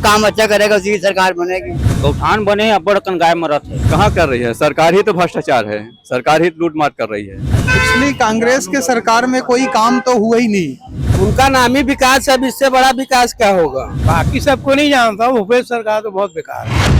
काम अच्छा करेगा उसी की सरकार बनेगी। गौठान बने या बड़कन गाय मरत है। कहाँ कर रही है सरकार ही तो भ्रष्टाचार है, सरकार ही लूट मार कर रही है। पिछली कांग्रेस के सरकार में कोई काम तो हुआ ही नहीं। उनका नाम ही विकास है, अब इससे बड़ा विकास क्या होगा। बाकी सबको नहीं जानता, भूपेश सरकार तो बहुत बेकार है।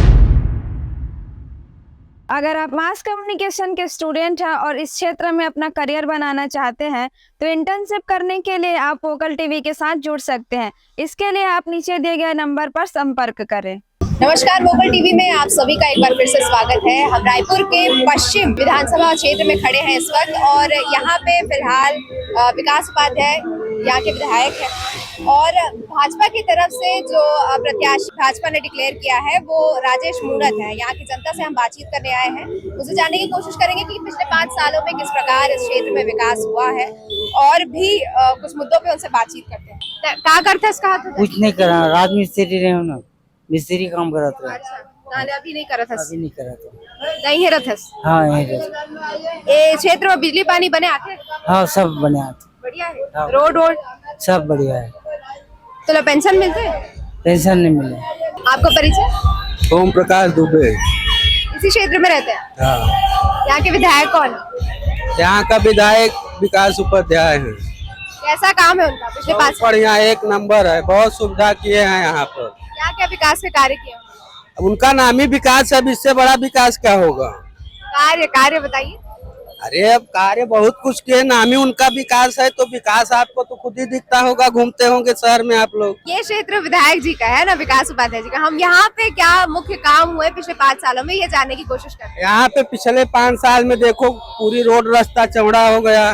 अगर आप मास कम्युनिकेशन के स्टूडेंट हैं और इस क्षेत्र में अपना करियर बनाना चाहते हैं तो इंटर्नशिप करने के लिए आप वोकल टीवी के साथ जुड़ सकते हैं। इसके लिए आप नीचे दिए गए नंबर पर संपर्क करें। नमस्कार, वोकल टीवी में आप सभी का एक बार फिर से स्वागत है। हम रायपुर के पश्चिम विधानसभा क्षेत्र में खड़े हैं इस वक्त और यहाँ पे फिलहाल विकास उपाध्याय यहाँ के विधायक हैं और भाजपा की तरफ से जो प्रत्याशी भाजपा ने डिक्लेयर किया है वो राजेश मूणत है। यहाँ की जनता से हम बातचीत करने आए हैं, उसे जानने की कोशिश करेंगे कि पिछले 5 सालों में किस प्रकार इस क्षेत्र में विकास हुआ है और भी कुछ मुद्दों पे उनसे बातचीत करते हैं। क्या करते हैं? कुछ नहीं करा, राजमिस्त्री रहे हो ना, मिस्त्री काम करा था। अच्छा, नाले अभी नहीं करा था। अभी नहीं करा था। नहीं है रथस। हाँ यही रहे। ये क्षेत्र में बिजली पानी बने आते? हाँ सब बने आते। बढ़िया है। हाँ। रोड सब बढ़िया है। तो पेंशन मिलते हैं? पेंशन नहीं मिले। आपका परिचय? ओम प्रकाश दुबे। इसी क्षेत्र में रहते हैं? हाँ। यहाँ के विधायक कौन है? यहाँ का विधायक विकास उपाध्याय है। कैसा काम है उनका पिछले 5 साल? बढ़िया, एक नंबर है, बहुत सुविधा किए हैं यहाँ पर। क्या क्या विकास के कार्य किए? अब उनका नाम ही विकास है, अब इससे बड़ा विकास क्या होगा। कार्य बताइए। अरे अब कार्य बहुत कुछ किए, नाम ही उनका विकास है, तो विकास आपको तो खुद ही दिखता होगा, घूमते होंगे शहर में आप लोग। ये क्षेत्र विधायक जी का है ना, विकास उपाध्याय जी का। हम यहाँ पे क्या मुख्य काम हुए पिछले 5 सालों में ये जानने की कोशिश करते हैं। यहाँ पे पिछले 5 साल में देखो पूरी रोड रास्ता चौड़ा हो गया,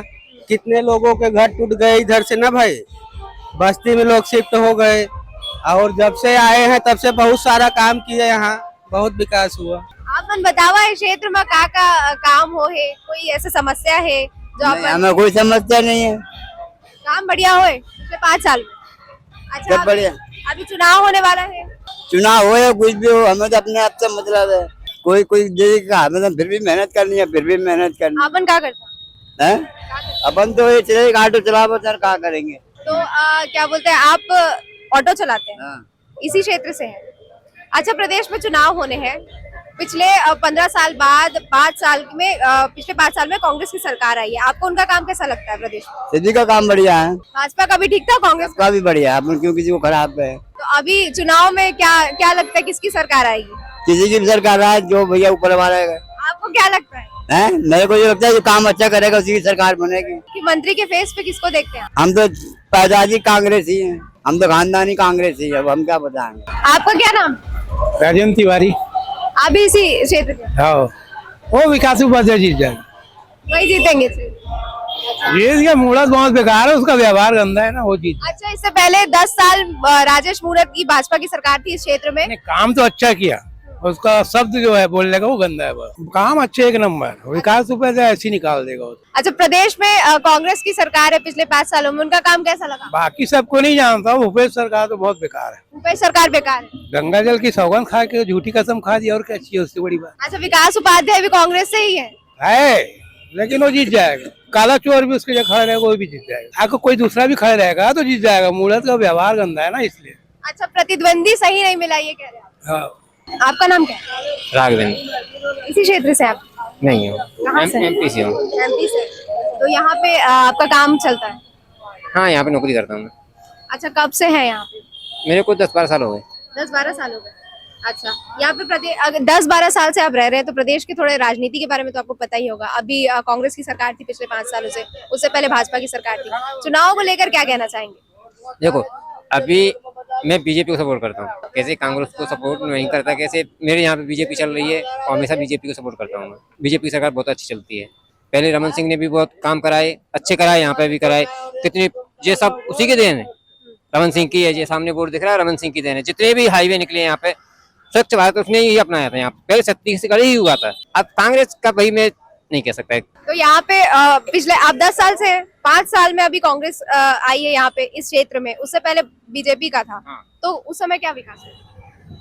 कितने लोगों के घर टूट गए इधर से ना भाई, बस्ती में लोग शिफ्ट हो गए और जब से आए हैं तब से बहुत सारा काम किए, यहाँ बहुत विकास हुआ। आप मन बतावा इस क्षेत्र में का काम हो है, कोई ऐसी समस्या है जो आप हमें कोई समस्या नहीं है। काम बढ़िया होए पिछले 5 साल में? अच्छा, सब बढ़िया। अभी चुनाव होने वाला है। चुनाव हो या कुछ भी हो, हमें तो अपने आप से मतलब है। कोई देगा, हमें तो फिर भी मेहनत करनी है, फिर भी मेहनत करनी अपन क्या करते है। अपन तो ये चले ऑटो चलाओ सर, क्या करेंगे। तो क्या बोलते हैं, आप ऑटो चलाते हैं? हाँ। इसी क्षेत्र से हैं? अच्छा, प्रदेश में चुनाव होने हैं, पिछले 15 साल बाद 5 साल में पिछले 5 साल में कांग्रेस की सरकार आई है, आपको उनका काम कैसा लगता है? प्रदेश में सिद्धि का काम बढ़िया है, भाजपा का भी ठीक था, कांग्रेस का भी बढ़िया है, अपन क्यों किसी को खराब है। तो अभी चुनाव में क्या लगता है, किसकी सरकार आएगी? किसी की भी सरकार आए, जो भैया ऊपर वाला है। आपको क्या लगता है? मेरे को ये लगता है जो काम अच्छा करेगा उसी की सरकार बनेगी। कि मंत्री के फेस पे किसको देखते हैं? हम तो पैदाजी कांग्रेस ही हैं, हम तो खानदानी कांग्रेस ही है, अब हम क्या बताएंगे। आपका क्या नाम? राजेंद्र तिवारी। आप भी इसी क्षेत्र के? हाँ, वो विकास उपाध्याय जीत जाए, वही जीतेंगे। ये मूणत बहुत बेकार है, उसका व्यवहार गंदा है ना, वो जीत। अच्छा, इससे पहले 10 साल राजेश मूणत की भाजपा की सरकार थी इस क्षेत्र में। काम तो अच्छा किया, उसका शब्द जो है बोलने का वो गंदा है, बस काम अच्छे एक नंबर। विकास उपाध्याय ऐसी निकाल देगा। अच्छा, प्रदेश में कांग्रेस की सरकार है पिछले 5 सालों में, उनका काम कैसा लगा? बाकी सबको नहीं जानता, भूपेश सरकार तो बहुत बेकार है। भूपेश सरकार बेकार है? गंगा जल की सौगंध खा के झूठी कसम खा दी, और क्या चाहिए उससे बड़ी बात। अच्छा, विकास उपाध्याय भी कांग्रेस से ही है, लेकिन वो जीत जाएगा। काला चोर भी उसके लिए खड़ा रहेगा, वो भी जीत जाएगा। अगर कोई दूसरा भी खड़ा रहेगा तो जीत जाएगा। मूणत का व्यवहार गंदा है ना, इसलिए। अच्छा, प्रतिद्वंदी सही नहीं मिला ये कह रहे हैं? हाँ। आपका नाम क्या है? राघवेंद्र। इसी क्षेत्र से आप? नहीं हो, कहाँ से? एमपी से हूँ। एमपी से। तो यहाँ पे आपका काम चलता है? हाँ, यहाँ पे नौकरी करता हूँ मैं। अच्छा, कब से है यहाँ पे? मेरे को 10-12 साल हो गए। 10-12 साल हो गए। अच्छा, यहाँ पे प्रदेश अगर 10-12 साल से आप रह रहे हैं तो प्रदेश के थोड़े राजनीति के बारे में तो आपको पता ही होगा। अभी कांग्रेस की सरकार थी पिछले 5 सालों से, उससे पहले भाजपा की सरकार थी। चुनाव को लेकर क्या कहना चाहेंगे? देखो, अभी मैं बीजेपी को सपोर्ट करता हूँ, कैसे कांग्रेस को सपोर्ट नहीं करता, कैसे मेरे यहाँ पे बीजेपी चल रही है और हमेशा बीजेपी को सपोर्ट करता हूँ मैं। बीजेपी की सरकार बहुत अच्छी चलती है। पहले रमन सिंह ने भी बहुत काम कराए, अच्छे कराए, यहाँ पे भी कराए। कितने ये सब उसी के देन है, रमन सिंह की है। ये सामने बोर्ड दिख रहा है, रमन सिंह की देन है। जितने भी हाईवे निकले यहाँ पे, स्वच्छ भारत उसने ही अपनाया था। यहाँ पहले छत्तीसगढ़ ही हुआ था, अब कांग्रेस का भाई मैं नहीं कह सकता। तो यहाँ पे पिछले आप 10 साल से 5 साल में अभी कांग्रेस आई है यहाँ पे इस क्षेत्र में, उससे पहले बीजेपी का था। हाँ। तो उस समय क्या विकास है?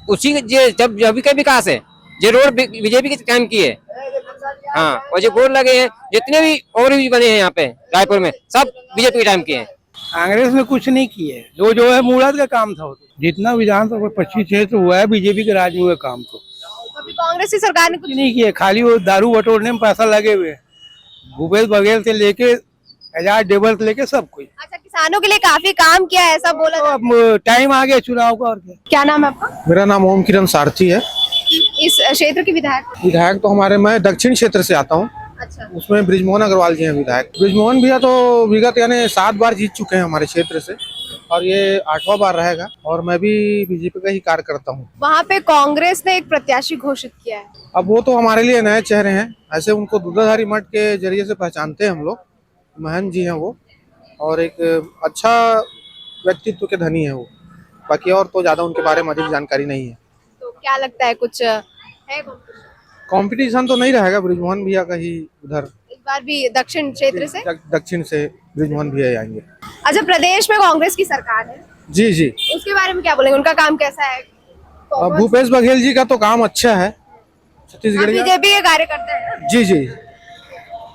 उसी जब अभी का विकास है, ये रोड बीजेपी के टाइम की है। हाँ, और जो बोर्ड लगे हैं जितने भी और भी बने हैं यहाँ पे रायपुर में, सब बीजेपी के टाइम के हैं। कांग्रेस ने कुछ नहीं किया है, जो है मूर्त का काम था वो तो। जितना विधानसभा 25 क्षेत्र हुआ है बीजेपी के राज में हुए काम को अभी कांग्रेस की सरकार ने कुछ कुछ नहीं किया, खाली वो दारू बटोरने में पैसा लगे हुए हैं। भूपेश बघेल से लेके आजाद डेबल से लेके सब कुछ। अच्छा, किसानों के लिए काफी काम किया है ऐसा बोला तो जाता अब टाइम आ गया चुनाव का और क्या। है। क्या नाम है आपका? मेरा नाम ओम किरण सारथी है। इस क्षेत्र के विधायक? विधायक तो मैं दक्षिण क्षेत्र से आता हूँ, अच्छा, उसमें बृजमोहन अग्रवाल जी हैं विधायक। बृजमोहन भैया तो विगत यानी 7 बार जीत चुके हैं हमारे क्षेत्र से, और ये 8वां बार रहेगा। और मैं भी बीजेपी का ही कार्य करता हूँ। वहाँ पे कांग्रेस ने एक प्रत्याशी घोषित किया है। अब वो तो हमारे लिए नए चेहरे हैं, ऐसे उनको दूधाधारी मठ के जरिए से पहचानते हैं हम लोग। महंत जी हैं वो, और एक अच्छा व्यक्तित्व के धनी है वो। बाकी और तो ज्यादा उनके बारे में अधिक जानकारी नहीं है। तो क्या लगता है कुछ है कंपटीशन तो नहीं रहेगा, बृजमोहन भैया का ही उधर इस बार भी दक्षिण क्षेत्र से? दक्षिण से बृजमोहन भैया आएंगे। अच्छा, प्रदेश में कांग्रेस की सरकार है, जी जी। उसके बारे में क्या बोलेंगे? उनका काम कैसा है? भूपेश बघेल जी का तो काम अच्छा है, छत्तीसगढ़। बीजेपी के कार्यकर्ता है। जी जी,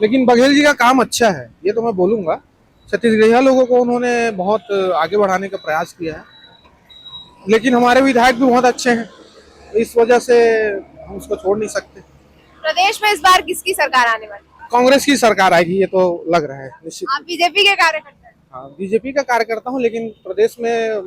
लेकिन बघेल जी का काम अच्छा है, ये तो मैं बोलूंगा। छत्तीसगढ़िया लोगों को उन्होंने बहुत आगे बढ़ाने का प्रयास किया है, लेकिन हमारे विधायक भी बहुत अच्छे हैं, इस वजह से हम उसको छोड़ नहीं सकते। प्रदेश में इस बार किसकी सरकार आने वाली है? कांग्रेस की सरकार आएगी, ये तो लग रहा है निश्चित। आप बीजेपी के कार्यकर्ता हैं? हाँ, बीजेपी का कार्यकर्ता हूँ, लेकिन प्रदेश में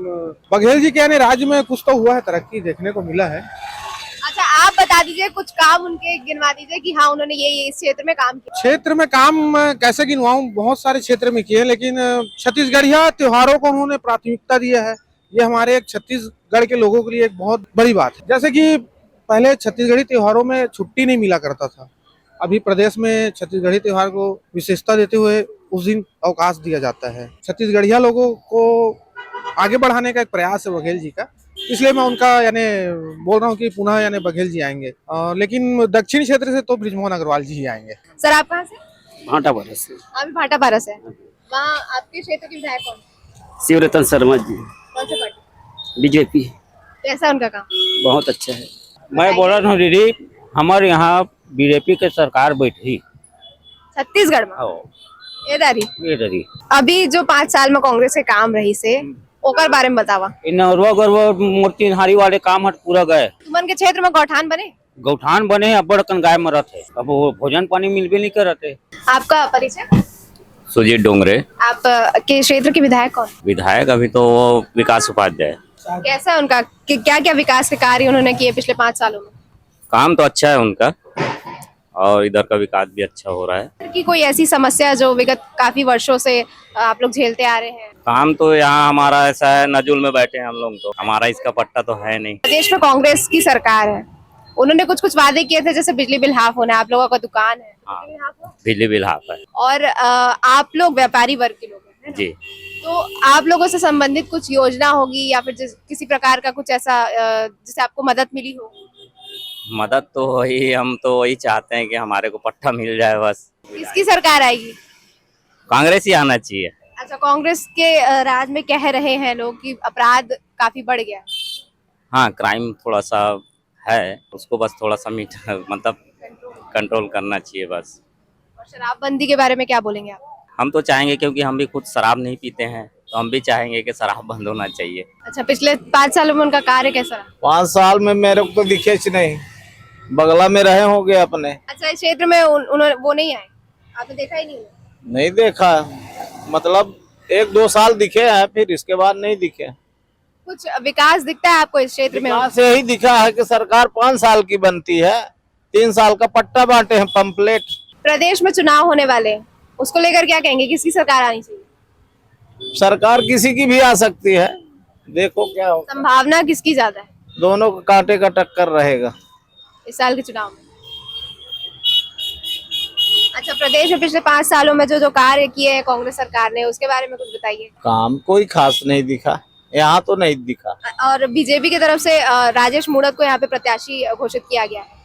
बघेल जी के यानी राज्य में कुछ तो हुआ है, तरक्की देखने को मिला है। अच्छा, आप बता दीजिए कुछ काम उनके गिनवा दीजिए कि हाँ उन्होंने ये इस क्षेत्र में काम किया। क्षेत्र में काम मैं कैसे गिनवाऊं, बहुत सारे क्षेत्र में किए हैं, लेकिन छत्तीसगढ़िया त्योहारों को उन्होंने प्राथमिकता दिया है। ये हमारे एक छत्तीसगढ़ के लोगों के लिए एक बहुत बड़ी बात है। जैसे कि पहले छत्तीसगढ़ी त्योहारों में छुट्टी नहीं मिला करता था, अभी प्रदेश में छत्तीसगढ़ी त्योहार को विशेषता देते हुए उस दिन अवकाश दिया जाता है। छत्तीसगढ़िया लोगों को आगे बढ़ाने का एक प्रयास है बघेल जी का, इसलिए मैं उनका यानी बोल रहा हूँ कि पुनः यानी बघेल जी आएंगे। लेकिन दक्षिण क्षेत्र से तो बृजमोहन अग्रवाल जी ही आएंगे। सर, आप कहाँ से? भाटापारा से। आप भी भाटापारा से? वहाँ आपके क्षेत्र के विधायक कौन? शिवरतन शर्मा जी, कौन सी पार्टी? बीजेपी। कैसा उनका काम? बहुत अच्छा है। मैं बोल रहा हूँ दीदी, हमारे यहाँ बीजेपी के सरकार बैठी छत्तीसगढ़ में इधर ही। अभी जो 5 साल में कांग्रेस के काम रही से ओकर बारे में बतावा। नौरवा गौरवा मूर्ति हारी वाले काम हट पूरा गए। तुमन के क्षेत्र में गौठान बने? गौठान बने, अब बड़कन गाय मरत है, अब वो भोजन पानी मिलबे नहीं करते। आपका परिचय? सुजीत डोंगरे। आप के क्षेत्र के विधायक कौन? विधायक अभी तो विकास उपाध्याय। कैसा है उनका? क्या क्या विकास के कार्य उन्होंने किए पिछले 5 सालों में? काम तो अच्छा है उनका, और इधर का विकास भी अच्छा हो रहा है। कि कोई ऐसी समस्या जो विगत काफी वर्षों से आप लोग झेलते आ रहे हैं? काम तो यहाँ हमारा ऐसा है, नजुल में बैठे हैं हम लोग, तो हमारा इसका पट्टा तो है नहीं। प्रदेश में कांग्रेस की सरकार है, उन्होंने कुछ वादे किए थे, जैसे बिजली बिल हाफ होना है, आप लोगों का दुकान है। हाँ, बिजली बिल हाफ है। और आप लोग व्यापारी वर्ग के लोग हैं जी। तो आप लोगों से संबंधित कुछ योजना होगी या फिर किसी प्रकार का कुछ ऐसा जिससे आपको मदद मिली हो? मदद तो वही, हम तो वही चाहते हैं कि हमारे को पट्टा मिल जाए बस। किसकी सरकार आएगी? कांग्रेस ही आना चाहिए। अच्छा, कांग्रेस के राज में कह रहे हैं लोग कि अपराध काफी बढ़ गया। हाँ, क्राइम थोड़ा सा है, उसको बस थोड़ा सा मतलब कंट्रोल करना चाहिए बस। और शराबबंदी के बारे में क्या बोलेंगे आप? हम तो चाहेंगे, क्योंकि हम भी खुद शराब नहीं पीते हैं, तो हम भी चाहेंगे कि शराब बंद होना चाहिए। अच्छा, पिछले 5 सालों में उनका कार्य कैसा रहा? 5 साल में मेरे को तो दिखे नहीं, बगला में रहे होंगे अपने। अच्छा, इस क्षेत्र में उन्होंने वो नहीं आए, आपने देखा ही नहीं? नहीं देखा, मतलब 1-2 साल दिखे हैं, फिर इसके बाद नहीं दिखे। कुछ विकास दिखता है आपको इस क्षेत्र में? विकास यही दिखा है कि सरकार 5 साल की बनती है, 3 साल का पट्टा बांटे हैं, पंपलेट। प्रदेश में चुनाव होने वाले हैं, उसको लेकर क्या कहेंगे? किसकी सरकार आनी चाहिए? सरकार किसी की भी आ सकती है, देखो क्या हो। संभावना किसकी ज्यादा है? दोनों का कांटे का टक्कर रहेगा इस साल के चुनाव में। अच्छा, प्रदेश में पिछले 5 सालों में जो कार्य किए हैं कांग्रेस सरकार ने, उसके बारे में कुछ बताइए। काम कोई खास नहीं दिखा, यहाँ तो नहीं दिखा। और बीजेपी की तरफ से राजेश मूणत को यहाँ पे प्रत्याशी घोषित किया गया है।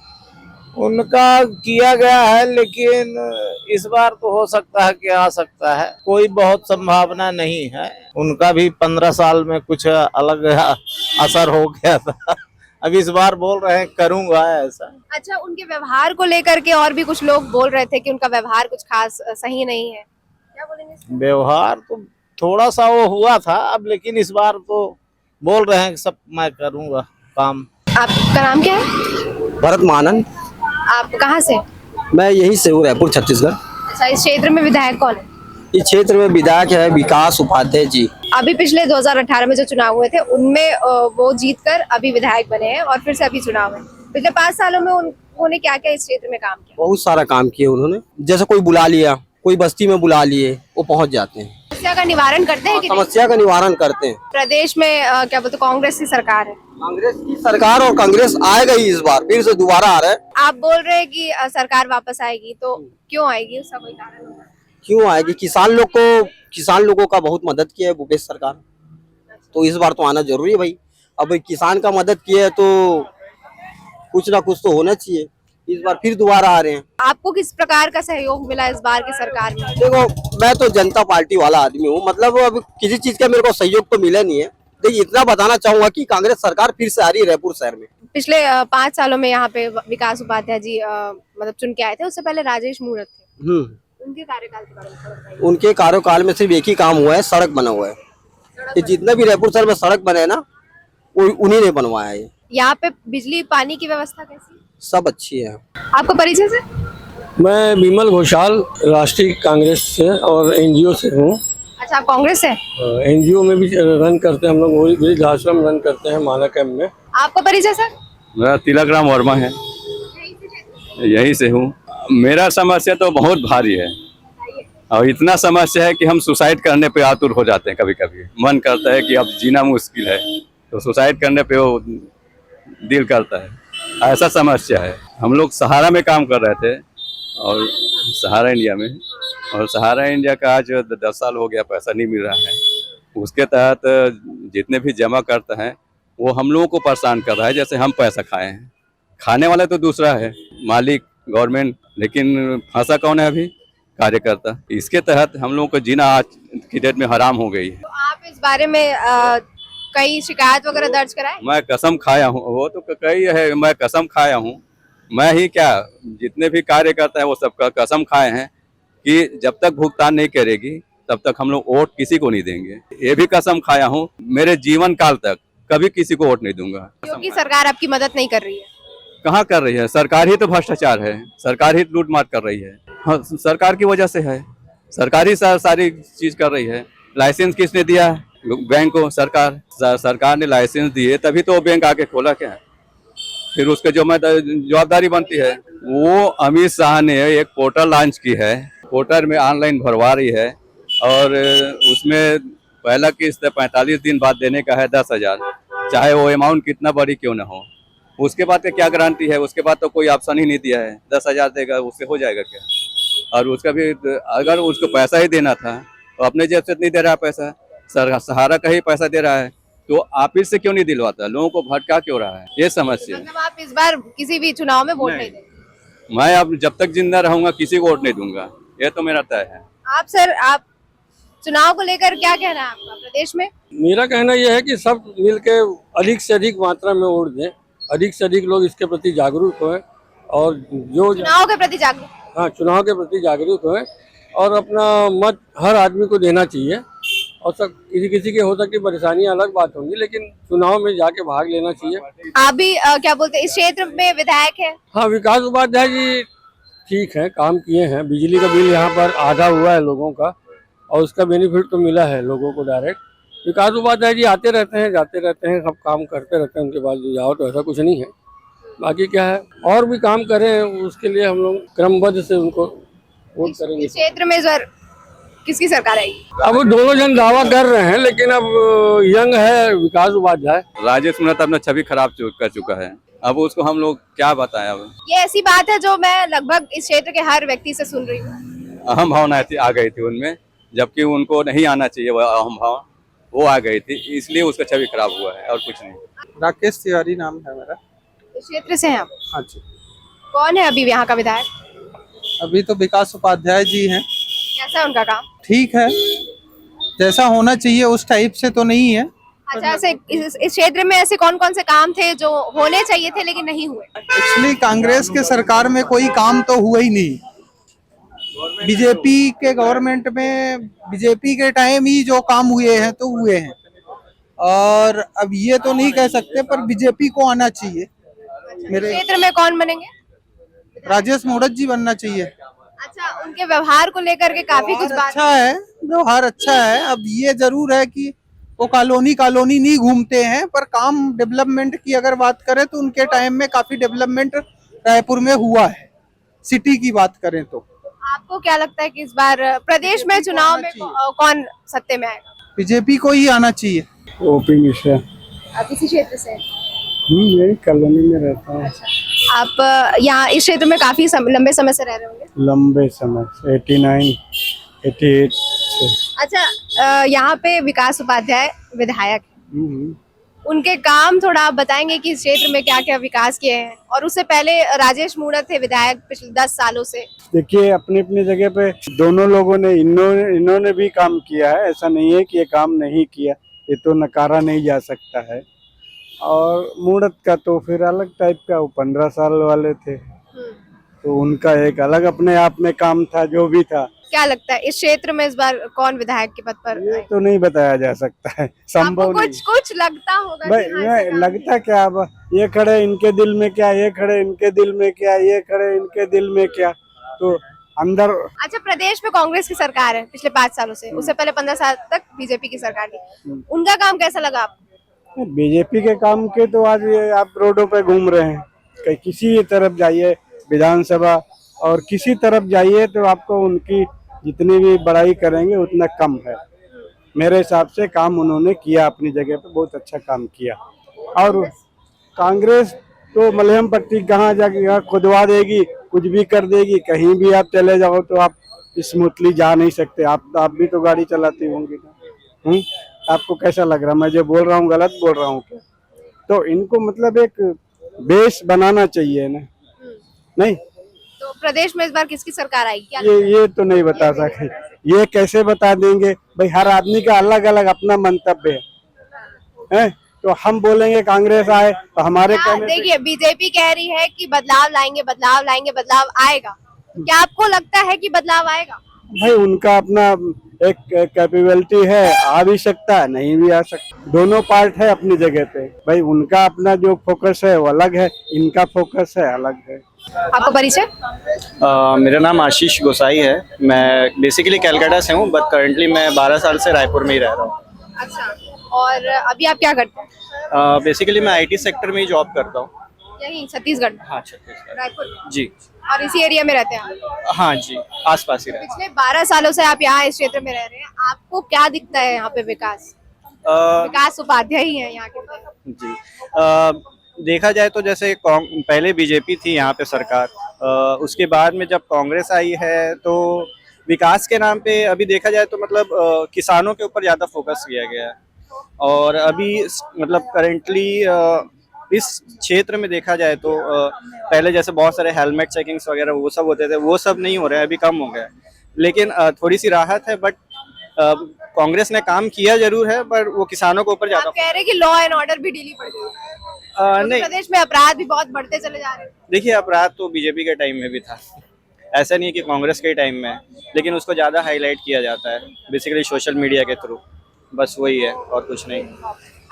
उनका किया गया है, लेकिन इस बार तो हो सकता है कि आ सकता है, कोई बहुत संभावना नहीं है। उनका भी 15 साल में कुछ अलग असर हो गया था, अब इस बार बोल रहे हैं करूंगा ऐसा। अच्छा, उनके व्यवहार को लेकर के और भी कुछ लोग बोल रहे थे कि उनका व्यवहार कुछ खास सही नहीं है, क्या बोलेंगे? व्यवहार तो थोड़ा सा वो हुआ था अब, लेकिन इस बार तो बोल रहे हैं कि सब मैं करूंगा काम। आपका नाम क्या है? भरत मानन। आप कहाँ से? मैं यही से हूँ, रायपुर छत्तीसगढ़। अच्छा, इस क्षेत्र में विधायक कौन है? इस क्षेत्र में विधायक है विकास उपाध्याय जी। अभी पिछले 2018 में जो चुनाव हुए थे उनमें वो जीतकर अभी विधायक बने हैं और फिर से अभी चुनाव है। पिछले 5 सालों में उन्होंने क्या क्या इस क्षेत्र में काम किया? बहुत सारा काम किया उन्होंने। जैसे कोई बुला लिया, कोई बस्ती में बुला लिए, वो पहुंच जाते हैं। समस्या का निवारण करते हैं कि नहीं? समस्या का निवारण करते हैं। प्रदेश में क्या बोलते कांग्रेस की सरकार है। कांग्रेस की सरकार, और कांग्रेस आएगा ही इस बार, फिर से दोबारा आ रहा है। आप बोल रहे हैं कि सरकार वापस आएगी, तो क्यों आएगी? उसका कोई कारण होगा? क्यों आएगी? किसान लोगों का बहुत मदद किया है भूपेश सरकार, तो इस बार तो आना जरूरी है भाई। अब किसान का मदद किया है तो कुछ ना कुछ तो होना चाहिए। इस बार फिर दोबारा आ रहे हैं। आपको किस प्रकार का सहयोग मिला इस बार की सरकार में? देखो, मैं तो जनता पार्टी वाला आदमी हूँ, मतलब अब किसी चीज का मेरे को सहयोग तो मिला नहीं है। लेकिन इतना बताना चाहूंगा कि कांग्रेस सरकार फिर से आ रही है रायपुर शहर में। पिछले 5 सालों में यहाँ पे विकास उपाध्याय जी मतलब चुन के आए थे, उससे पहले राजेश मूरत थे। उनके कार्यकाल के बारे में थोड़ा बताइए। उनके कार्यकाल में सिर्फ एक ही काम हुआ है, सड़क बना हुआ है। ये जितना भी रायपुर शहर में सड़क बने है ना, वो उन्हीं ने बनवाया है। यहाँ पे बिजली पानी की व्यवस्था कैसी? सब अच्छी है। आपको परिचय से? मैं विमल घोषाल, राष्ट्रीय कांग्रेस से और एनजीओ से हूँ। अच्छा, आप कांग्रेस से? एनजीओ में भी रन करते हैं हम लोग, वृद्धाश्रम रन करते हैं माना कैंप में। आपको परिचय सर? मेरा तिलक राम वर्मा है, यहीं से हूँ। मेरा समस्या तो बहुत भारी है और इतना समस्या है कि हम सुसाइड करने पे आतुर हो जाते हैं। कभी कभी मन करता है कि अब जीना मुश्किल है, तो सुसाइड करने पे वो दिल करता है। ऐसा समस्या है। हम लोग सहारा में काम कर रहे थे और सहारा इंडिया में, और सहारा इंडिया का आज 10 साल हो गया, पैसा नहीं मिल रहा है। उसके तहत जितने भी जमा करते हैं वो हम लोगों को परेशान कर रहा है, जैसे हम पैसा खाए हैं। खाने वाला तो दूसरा है, मालिक गवर्नमेंट, लेकिन फंसा कौन है अभी? कार्यकर्ता। इसके तहत हम लोगों को जीना आज की डेट में हराम हो गई है। तो आप इस बारे में कई शिकायत वगैरह दर्ज कराए? मैं कसम खाया हूँ, वो तो कई है, मैं कसम खाया हूँ। मैं ही क्या, जितने भी कार्यकर्ता है वो सब कसम खाए हैं कि जब तक भुगतान नहीं करेगी तब तक हम लोग वोट किसी को नहीं देंगे। ये भी कसम खाया हूँ, मेरे जीवन काल तक कभी किसी को वोट नहीं दूंगा। क्योंकि सरकार आपकी मदद नहीं कर रही है। कहाँ कर रही है? सरकार ही तो भ्रष्टाचार है, सरकार ही लूटमार कर रही है। हाँ, सरकार की वजह से है, सरकार ही सारी चीज कर रही है। लाइसेंस किसने दिया? बैंक को। सरकार ने लाइसेंस दिए तभी तो बैंक आके खोला क्या? फिर उसके जो जवाबदारी बनती है। वो अमित शाह ने एक पोर्टल लॉन्च की है, पोर्टल में ऑनलाइन भरवा रही है और उसमें पहला किस्त 45 दिन बाद देने का है 10,000, चाहे वो अमाउंट कितना बड़ी क्यों ना हो। उसके बाद क्या गारंटी है? उसके बाद तो कोई ऑप्शन ही नहीं दिया है। 10,000 देगा, उससे हो जाएगा क्या? और उसका भी अगर उसको पैसा ही देना था तो अपने जेब से नहीं दे रहा पैसा, सहारा का ही पैसा दे रहा है, तो ऑफिस से क्यों नहीं दिलवाता? लोगों को भटका क्यों रहा है? ये समस्या है। मतलब आप इस बार किसी भी चुनाव में वोट नहीं देंगे? मैं अब जब तक जिंदा रहूंगा किसी को वोट नहीं दूंगा, ये तो मेरा तय है। आप सर, आप चुनाव को लेकर क्या कहना है आपका प्रदेश में? मेरा कहना यह है कि सब मिलके अधिक से अधिक मात्रा में वोट दें, अधिक से अधिक लोग इसके प्रति जागरूक हों और जो चुनाव के प्रति जागरूक। हाँ, चुनाव के प्रति जागरूक हों और अपना मत हर आदमी को देना चाहिए। और सब किसी की हो सकती परेशानी अलग बात होगी, लेकिन चुनाव में जाके भाग लेना चाहिए। आप भी क्या बोलते हैं, इस क्षेत्र में विधायक है? हाँ, विकास उपाध्याय जी ठीक है, काम किए हैं। बिजली का बिल यहाँ पर आधा हुआ है लोगों का और उसका बेनिफिट तो मिला है लोगों को डायरेक्ट। विकास उपाध्याय जी आते रहते हैं, जाते रहते हैं, सब काम करते रहते हैं, उनके पास जो जाओ तो ऐसा कुछ नहीं है। बाकी क्या है, और भी काम करें, उसके लिए हम लोग क्रमबद्ध से उनको वोट करेंगे। इस क्षेत्र में सर किसकी सरकार आएगी? अब दोनों जन दावा कर रहे हैं, लेकिन अब यंग है विकास उपाध्याय। राजेश मूरत अपना छवि खराब कर चुका है, अब उसको हम लोग क्या बताएं। अब ये ऐसी बात है जो मैं लगभग इस क्षेत्र के हर व्यक्ति से सुन रही हूँ। अहम भावना आ गई थी उनमें, जबकि उनको नहीं आना चाहिए वह अहम भाव, वो आ गई थी, इसलिए उसका छवि खराब हुआ है और कुछ नहीं। राकेश तिवारी नाम है मेरा। इस क्षेत्र से हैं आप? हाँ जी। कौन है अभी यहाँ का विधायक? अभी तो विकास उपाध्याय जी हैं। कैसा है उनका काम? ठीक है, जैसा होना चाहिए उस टाइप से तो नहीं है। अच्छा, ऐसे इस क्षेत्र में ऐसे कौन कौन से काम थे जो होने चाहिए थे लेकिन नहीं हुए? एक्चुअली कांग्रेस के सरकार में कोई काम तो हुआ ही नहीं, बीजेपी के गवर्नमेंट में बीजेपी के टाइम ही जो काम हुए हैं तो हुए हैं, और अब ये तो नहीं कह सकते, पर बीजेपी को आना चाहिए। मेरे क्षेत्र में कौन बनेंगे? राजेश मोड़क जी बनना चाहिए। अच्छा, उनके व्यवहार को लेकर के काफी कुछ बात अच्छा है, व्यवहार अच्छा है। अब ये जरूर है कि वो कॉलोनी कॉलोनी नहीं घूमते हैं, पर काम डेवलपमेंट की अगर बात करें तो उनके टाइम में काफी डेवलपमेंट रायपुर में हुआ है। सिटी की बात करें तो आपको क्या लगता है कि इस बार प्रदेश में चुनाव में कौन सत्ते में आएगा? बीजेपी को ही आना चाहिए। ओपी मिश्रा। आप इसी क्षेत्र से? यही कॉलोनी में रहता हूँ। आप यहाँ इस क्षेत्र में काफी लंबे समय से रह रहे होंगे? लंबे समय से 89, 88 से। अच्छा, यहाँ पे विकास उपाध्याय विधायक हैं। उनके काम थोड़ा आप बताएंगे कि इस क्षेत्र में क्या क्या विकास किए हैं? और उससे पहले राजेश मूणत थे विधायक पिछले 10 सालों से। देखिए, अपनी अपनी जगह पे दोनों लोगों ने इन्होंने भी काम किया है, ऐसा नहीं है कि ये काम नहीं किया, ये तो नकारा नहीं जा सकता है। और मूणत का तो फिर अलग टाइप का, वो 15 साल वाले थे, तो उनका एक अलग अपने आप में काम था जो भी था। क्या लगता है इस क्षेत्र में इस बार कौन विधायक के पद पर? ये तो नहीं बताया जा सकता है, संभव नहीं। कुछ लगता होगा भाई, कि हाँ, लगता क्या, अब ये खड़े इनके दिल में क्या, ये खड़े इनके दिल में क्या, ये खड़े इनके दिल में क्या, तो अंदर। अच्छा, प्रदेश में कांग्रेस की सरकार है पिछले 5 सालों से, उससे पहले 15 साल तक बीजेपी की सरकार थी। उनका काम कैसा लगा आपको? बीजेपी के काम के तो आज ये आप रोडों पे घूम रहे हैं, कहीं किसी तरफ जाइए विधानसभा और किसी तरफ जाइए तो आपको उनकी जितनी भी बड़ाई करेंगे उतना कम है। मेरे हिसाब से काम उन्होंने किया, अपनी जगह पे बहुत अच्छा काम किया। और कांग्रेस तो मलहम पट्टी कहाँ जाके खुदवा देगी, कुछ भी कर देगी। कहीं भी आप चले जाओ तो आप स्मूथली जा नहीं सकते। आप भी तो गाड़ी चलाती होंगी ना। आपको कैसा लग रहा, मैं जो बोल रहा हूँ गलत बोल रहा हूँ क्या? तो इनको मतलब एक बेस बनाना चाहिए ना, नहीं? तो प्रदेश में इस बार किसकी सरकार आएगी? क्या ये तो नहीं बता सकते। ये कैसे बता देंगे भाई, हर आदमी का अलग अलग अपना मंतव्य है। तो हम बोलेंगे कांग्रेस आए तो हमारे कहने से। देखिए, बीजेपी कह रही है कि बदलाव लाएंगे, बदलाव लाएंगे, बदलाव आएगा। क्या आपको लगता है कि बदलाव आएगा? भाई, उनका अपना एक कैपेबिलिटी है, आ भी सकता है, नहीं भी आ सकता। दोनों पार्ट है अपनी जगह पे। भाई, उनका अपना जो फोकस है वो अलग है, इनका फोकस है अलग है। आपको परिचय? मेरा नाम आशीष गोसाई है। मैं बेसिकली कैलकाटा से हूँ, बट करंटली मैं 12 साल से रायपुर में ही रह रहा हूँ। अच्छा, और अभी आप क्या करते हैं? बेसिकली मैं आईटी सेक्टर में ही जॉब करता हूँ। यहीं छत्तीसगढ़? हाँ, छत्तीसगढ़, रायपुर में? जी। और इसी एरिया में रहते हैं? हाँ जी, आसपास ही रहते पिछले 12 सालों से आप यहाँ इस क्षेत्र में रह रहे हैं, आपको क्या दिखता है यहाँ पे विकास? विकास उपाध्याय ही है यहाँ के? जी, देखा जाए तो जैसे पहले बीजेपी थी यहाँ पे सरकार, उसके बाद में जब कांग्रेस आई है तो विकास के नाम पे अभी देखा जाए तो मतलब किसानों के ऊपर ज़्यादा फोकस किया गया है। और अभी मतलब करेंटली इस क्षेत्र में देखा जाए तो पहले जैसे बहुत सारे हेलमेट चेकिंग्स वगैरह वो सब होते थे, वो सब नहीं हो रहे हैं, अभी कम हो गया है। लेकिन थोड़ी सी राहत है, बट कांग्रेस ने काम किया जरूर है, पर वो किसानों के ऊपर ज्यादा। आप कह रहे हैं कि लॉ एंड ऑर्डर भी ढीली पड़ गई? नहीं, प्रदेश में अपराध भी बहुत बढ़ते चले जा रहे हैं। देखिए, अपराध तो बीजेपी के टाइम में भी था, ऐसा नहीं है कि कांग्रेस के टाइम में है, लेकिन उसको ज्यादा हाईलाइट किया जाता है बेसिकली सोशल मीडिया के थ्रू, बस वही है और कुछ नहीं।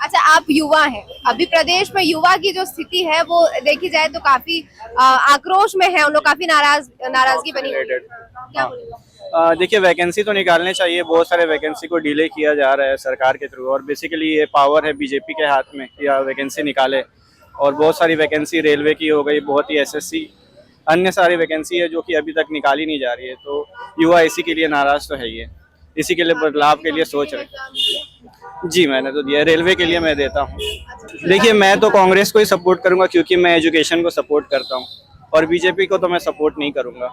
अच्छा, आप युवा हैं, अभी प्रदेश में युवा की जो स्थिति है वो देखी जाए तो काफी आक्रोश में है, उन लोग काफी नाराजगी बनी हुई है। क्या बोलेंगे? देखिए, वैकेंसी तो निकालने चाहिए, बहुत सारे वैकेंसी को डिले किया जा रहा है सरकार के थ्रू, और बेसिकली ये पावर है बीजेपी के हाथ में कि वैकेंसी निकाले। और बहुत सारी वैकेंसी रेलवे की हो गई, बहुत ही एसएससी अन्य सारी वैकेंसी है जो कि अभी तक निकाली नहीं जा रही है। तो युवा इसी के लिए नाराज तो है ही है, इसी के लिए बदलाव के लिए सोच रहे। जी, मैंने तो दिया, रेलवे के लिए मैं देता हूँ। देखिए, मैं तो कांग्रेस को ही सपोर्ट करूंगा क्योंकि मैं एजुकेशन को सपोर्ट करता हूँ, और बीजेपी को तो मैं सपोर्ट नहीं करूंगा,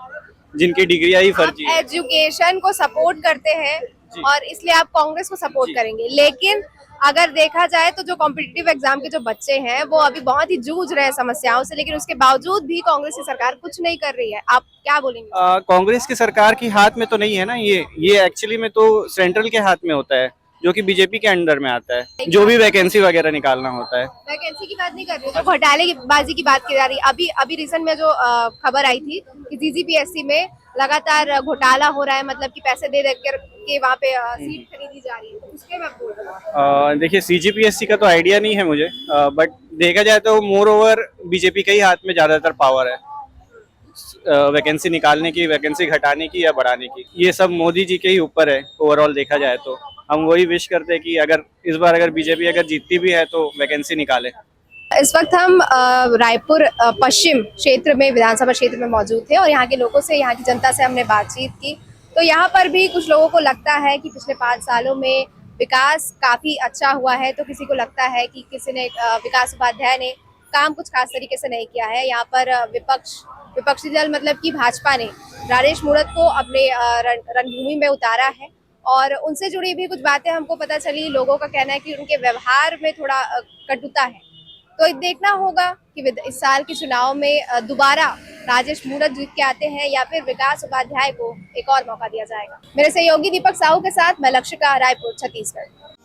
जिनकी डिग्रियां ही फर्जी है। एजुकेशन को सपोर्ट करते हैं और इसलिए आप कांग्रेस को सपोर्ट करेंगे, लेकिन अगर देखा जाए तो जो कॉम्पिटिटिव एग्जाम के जो बच्चे हैं वो अभी बहुत ही जूझ रहे हैं समस्याओं से, लेकिन उसके बावजूद भी कांग्रेस की सरकार कुछ नहीं कर रही है। आप क्या बोलेंगे? कांग्रेस की सरकार के हाथ में तो नहीं है ना, ये एक्चुअली में तो सेंट्रल के हाथ में होता है। जो कि बीजेपी के अंडर में आता है, जो भी वैकेंसी वगैरह निकालना होता है। वैकेंसी की बात नहीं कर रही हूँ, जो घोटाले की बाजी की बात की जा रही है। अभी रिसेंट में जो खबर आई थी कि जीजीपीएससी में लगातार घोटाला हो रहा है, मतलब कि पैसे दे कर के वहाँ पे सीट खरीदी जा रही है, तो उसके मैं बोल रहा हूँ। देखिए सीजीपीएससी का तो आइडिया नहीं है मुझे, बट देखा जाए तो मोर ओवर बीजेपी के ही हाथ में ज्यादातर पावर है, वैकेंसी निकालने की, वैकेंसी घटाने की या बढ़ाने की। ये सब मोदी जी के ही ऊपर है ओवरऑल देखा जाए तो। हम वही विश करते हैं कि अगर इस बार अगर बीजेपी अगर जीतती भी है तो वैकेंसी निकाले। इस वक्त हम रायपुर पश्चिम क्षेत्र में, विधानसभा क्षेत्र में मौजूद थे और यहाँ के लोगों से, यहाँ की जनता से हमने बातचीत की। तो यहाँ पर भी कुछ लोगों को लगता है कि पिछले 5 सालों में विकास काफी अच्छा हुआ है, तो किसी को लगता है कि किसी ने विकास उपाध्याय ने काम कुछ खास तरीके से नहीं किया है। यहाँ पर विपक्षी दल मतलब कि भाजपा ने राजेश मूणत को अपने रणभूमि में उतारा है और उनसे जुड़ी भी कुछ बातें हमको पता चली। लोगों का कहना है कि उनके व्यवहार में थोड़ा कटुता है, तो देखना होगा कि इस साल के चुनाव में दोबारा राजेश मूणत जीत के आते हैं या फिर विकास उपाध्याय को एक और मौका दिया जाएगा। मेरे सहयोगी दीपक साहू के साथ मैं लक्षिका, रायपुर, छत्तीसगढ़।